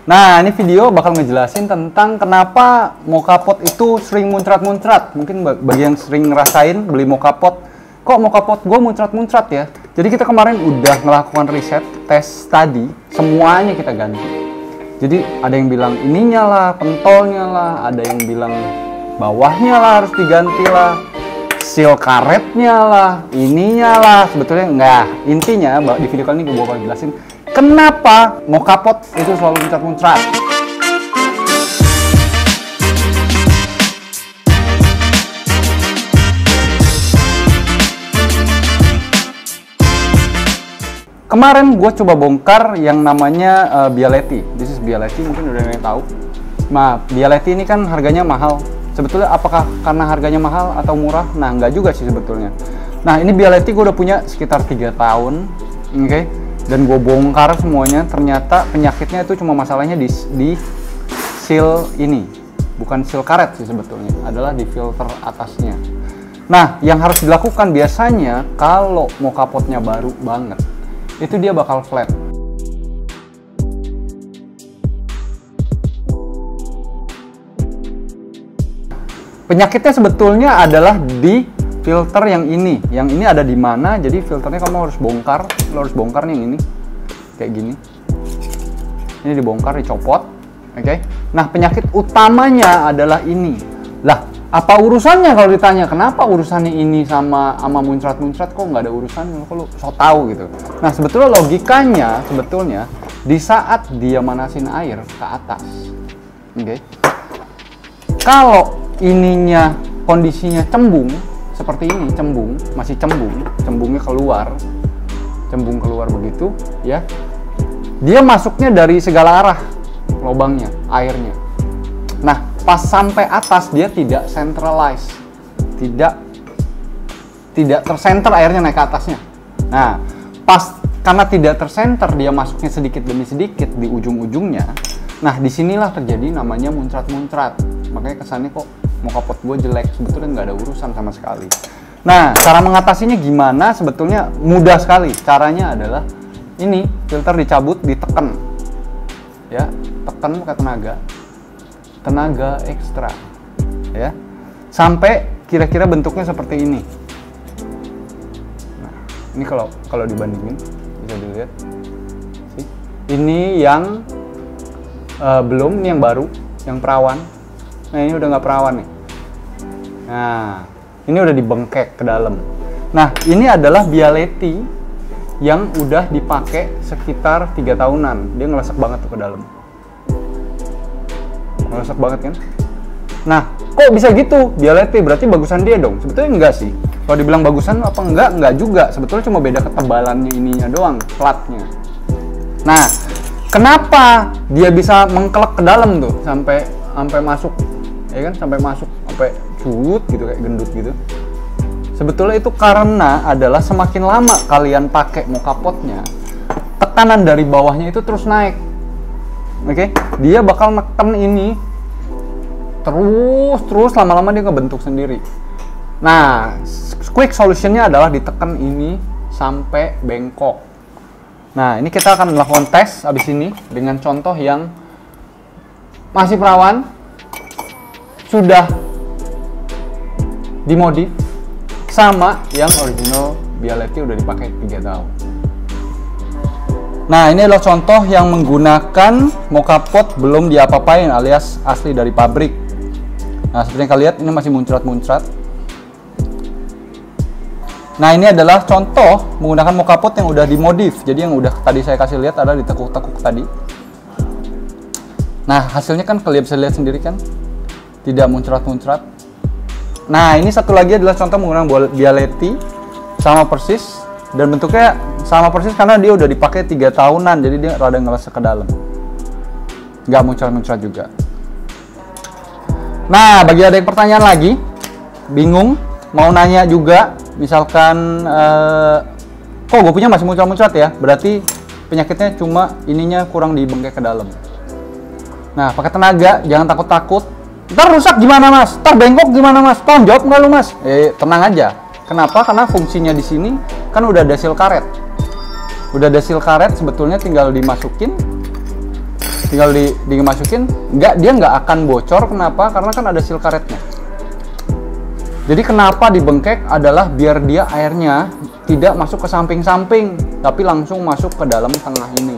Nah, ini video bakal ngejelasin tentang kenapa mocha pot itu sering muncrat-muncrat. Mungkin bagi yang sering ngerasain beli mocha pot, kok mocha pot gue muncrat-muncrat ya? Jadi kita kemarin udah melakukan riset, tes tadi, semuanya kita ganti. Jadi ada yang bilang ininya lah, pentolnya lah, ada yang bilang bawahnya lah harus diganti lah, seal karetnya lah, ininya lah. Sebetulnya enggak. Intinya di video kali ini gue bakal jelasin kenapa mocha pot itu selalu muncrat-muncrat. Kemarin gue coba bongkar yang namanya Bialetti. This is Bialetti, mungkin udah ada yang tahu. Nah, Bialetti ini kan harganya mahal. Sebetulnya apakah karena harganya mahal atau murah? Nah, nggak juga sih sebetulnya. Nah, ini Bialetti gue udah punya sekitar 3 tahun. Oke. Dan gue bongkar semuanya, ternyata penyakitnya itu cuma masalahnya di seal ini. Bukan seal karet sih sebetulnya, adalah di filter atasnya. Nah, yang harus dilakukan biasanya kalau mocha potnya baru banget, itu dia bakal flat. Penyakitnya sebetulnya adalah di filter yang ini. Yang ini ada di mana? Jadi filternya kamu harus bongkar. Lo harus bongkar nih yang ini, kayak gini. Ini dibongkar, dicopot. Oke. Nah, penyakit utamanya adalah ini. Lah, apa urusannya kalau ditanya? Kenapa urusannya ini sama muncrat-muncrat? Kok nggak ada urusannya? Kok lo so tau gitu? Nah, sebetulnya logikanya di saat dia manasin air ke atas, oke? Kalau ininya kondisinya cembung seperti ini, masih cembungnya keluar, cembung keluar begitu, ya. Dia masuknya dari segala arah lubangnya, airnya. Nah, pas sampai atas dia tidak centralized, tidak tersenter airnya naik ke atasnya. Nah, pas karena tidak tersenter dia masuknya sedikit demi sedikit di ujung-ujungnya. Nah, disinilah terjadi namanya muncrat-muncrat. Makanya kesannya kok mocha pot gue jelek, sebetulnya nggak ada urusan sama sekali. Nah, cara mengatasinya gimana? Sebetulnya mudah sekali. Caranya adalah ini, filter dicabut, ditekan, ya, tekan pakai tenaga ekstra, ya, sampai kira-kira bentuknya seperti ini. Nah, ini kalau dibandingin bisa dilihat, sih. Ini yang belum, ini yang baru, yang perawan. Nah, ini udah nggak perawan nih. Nah, ini udah dibengkek ke dalam. Nah, ini adalah Bialetti yang udah dipakai sekitar 3 tahunan. Dia ngelesek banget tuh ke dalam. Ngelesek banget kan? Nah, kok bisa gitu? Bialetti berarti bagusan dia dong? Sebetulnya enggak sih. Kalau dibilang bagusan apa enggak juga. Sebetulnya cuma beda ketebalannya ininya doang, platnya. Nah, kenapa dia bisa mengkelek ke dalam tuh sampai masuk? Ya kan, sampai masuk, sampai cut gitu, kayak gendut gitu. Sebetulnya itu karena adalah semakin lama kalian pakai mocha potnya, tekanan dari bawahnya itu terus naik. Oke, dia bakal neken ini terus lama-lama dia ngebentuk sendiri. Nah, quick solutionnya adalah ditekan ini sampai bengkok. Nah, ini kita akan melakukan tes abis ini dengan contoh yang masih perawan, sudah dimodif, sama yang original Bialetti udah dipakai 3 tahun. Nah, ini adalah contoh yang menggunakan mocha pot belum diapa-apain alias asli dari pabrik. Nah, seperti yang kalian lihat ini masih muncrat-muncrat. Nah, ini adalah contoh menggunakan mocha pot yang udah dimodif. Jadi yang udah tadi saya kasih lihat adalah ditekuk-tekuk tadi. Nah, hasilnya kan kalian bisa lihat sendiri kan? Tidak muncrat-muncrat. Nah, ini satu lagi adalah contoh menggunakan Bialetti sama persis, dan bentuknya sama persis karena dia udah dipakai 3 tahunan, jadi dia rada ngelesek ke dalam, nggak muncrat-muncrat juga. Nah, bagi ada yang pertanyaan lagi, bingung, mau nanya juga, misalkan kok gue punya masih muncrat-muncrat ya, berarti penyakitnya cuma ininya kurang dibengkek ke dalam. Nah, pakai tenaga, jangan takut-takut. Ntar rusak gimana mas? Ntar bengkok gimana mas? Tolong jawab nggak lu mas? Tenang aja. Kenapa? Karena fungsinya di sini kan udah ada seal karet. Udah ada seal karet, sebetulnya tinggal dimasukin tinggal dimasukin, dia nggak akan bocor. Kenapa? Karena kan ada seal karetnya. Jadi kenapa dibengkek adalah biar dia airnya tidak masuk ke samping-samping, tapi langsung masuk ke dalam tengah ini.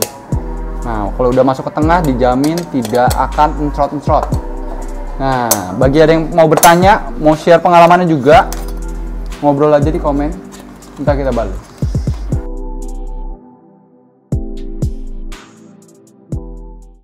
Nah, kalau udah masuk ke tengah dijamin tidak akan encrot-encrot. Nah, bagi ada yang mau bertanya, mau share pengalamannya juga, ngobrol aja di komen, ntar kita balik.